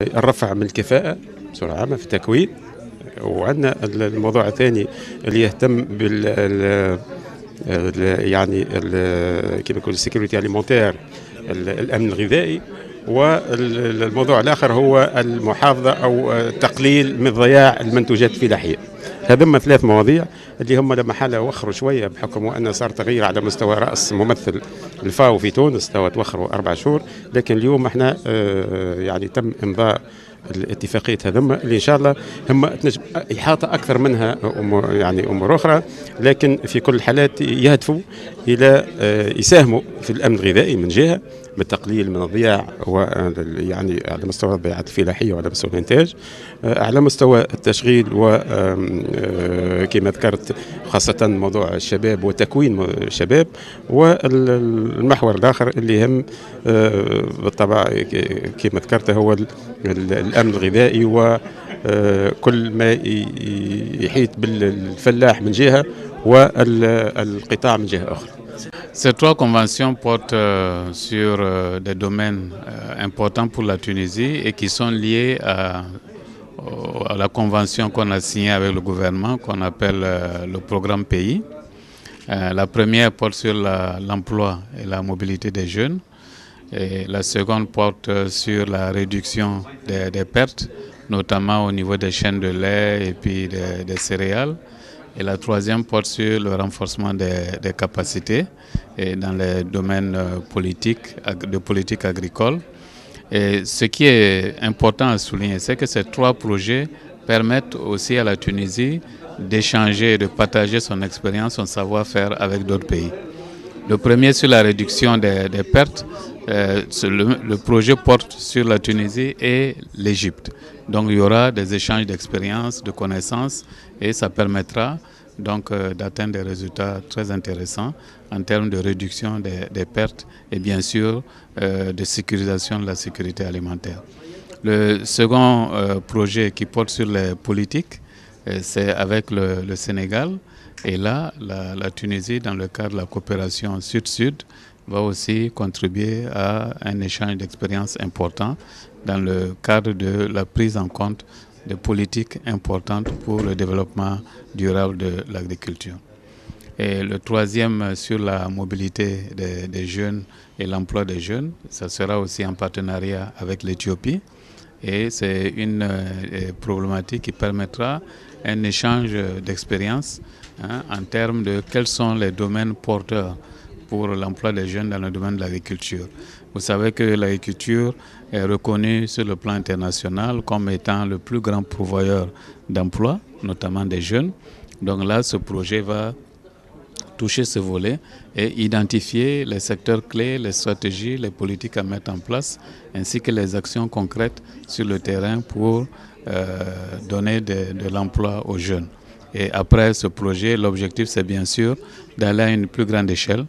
الرفع من الكفاءة بصورة عامة في التكوين. وعندنا الموضوع الثاني اللي يهتم بال يعني كما نقول السيكوريتي اليمونتير، الامن الغذائي. والموضوع الاخر هو المحافظه او تقليل من ضياع المنتوجات الفلاحيه. هذم ثلاث مواضيع اللي هم لما حالة وخروا شويه بحكم ان صار تغيير على مستوى راس ممثل الفاو في تونس، توخروا 4 شهور، لكن اليوم احنا يعني تم امضاء الاتفاقية هذما اللي إن شاء الله هم تنجم إحاطة أكثر منها أمور أخرى، لكن في كل الحالات يهدفوا إلى يساهموا في الأمن الغذائي من جهة بالتقليل من الضياع، يعني على مستوى الضياعات الفلاحية وعلى مستوى الإنتاج، على مستوى التشغيل وكما ذكرت خاصة موضوع الشباب وتكوين الشباب. والمحور الآخر اللي يهم بالطبع كما ذكرت هو الأمن الغذائي وكل ما يحيط بالفلاح من جهة والقطاع من جهة أخرى. Ces 3 conventions portent sur des domaines importants pour la Tunisie et qui sont liés à la convention qu'on a signée avec le gouvernement, qu'on appelle le programme pays. La première porte sur l'emploi et la mobilité des jeunes. Et la seconde porte sur la réduction des pertes, notamment au niveau des chaînes de lait et puis des céréales. Et la troisième porte sur le renforcement des capacités et dans les domaines de politique agricole. Et ce qui est important à souligner, c'est que ces 3 projets permettent aussi à la Tunisie d'échanger et de partager son expérience, son savoir-faire avec d'autres pays. Le premier sur la réduction des pertes, le projet porte sur la Tunisie et l'Égypte. Donc il y aura des échanges d'expériences, de connaissances et ça permettra donc d'atteindre des résultats très intéressants en termes de réduction des pertes et bien sûr de sécurisation de la sécurité alimentaire. Le second projet qui porte sur les politiques, c'est avec le Sénégal. Et là, la Tunisie, dans le cadre de la coopération sud-sud, va aussi contribuer à un échange d'expériences important dans le cadre de la prise en compte de politiques importantes pour le développement durable de l'agriculture. Et le troisième sur la mobilité des jeunes et l'emploi des jeunes, ça sera aussi en partenariat avec l'Éthiopie. Et c'est une problématique qui permettra un échange d'expériences en termes de quels sont les domaines porteurs pour l'emploi des jeunes dans le domaine de l'agriculture. Vous savez que l'agriculture est reconnue sur le plan international comme étant le plus grand pourvoyeur d'emplois, notamment des jeunes. Donc là, ce projet va toucher ce volet et identifier les secteurs clés, les stratégies, les politiques à mettre en place, ainsi que les actions concrètes sur le terrain pour donner de l'emploi aux jeunes. Et après ce projet, l'objectif c'est bien sûr d'aller à une plus grande échelle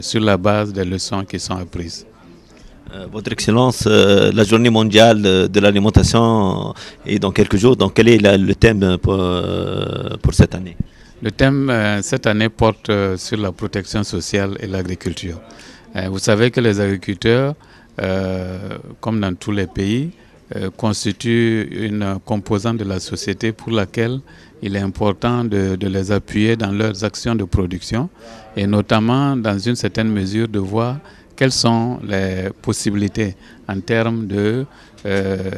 sur la base des leçons qui sont apprises. Votre Excellence, la journée mondiale de l'alimentation est dans quelques jours. Donc quel est le thème pour cette année? Le thème cette année porte sur la protection sociale et l'agriculture. Vous savez que les agriculteurs, comme dans tous les pays, constituent une composante de la société pour laquelle il est important de les appuyer dans leurs actions de production et notamment dans une certaine mesure de voir quelles sont les possibilités en termes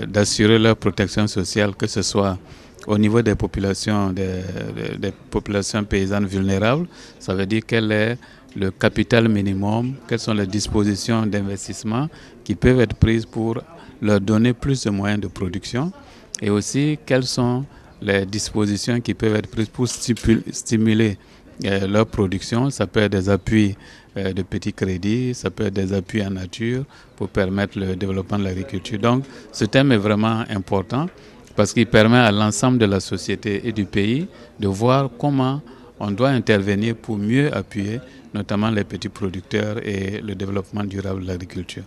d'assurer leur protection sociale, que ce soit au niveau des populations, des populations paysannes vulnérables. Ça veut dire quel est le capital minimum, quelles sont les dispositions d'investissement qui peuvent être prises pour leur donner plus de moyens de production et aussi quelles sont les dispositions qui peuvent être prises pour stimuler leur production. Ça peut être des appuis de petits crédits, ça peut être des appuis en nature pour permettre le développement de l'agriculture. Donc ce thème est vraiment important parce qu'il permet à l'ensemble de la société et du pays de voir comment on doit intervenir pour mieux appuyer notamment les petits producteurs et le développement durable de l'agriculture.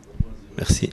Merci.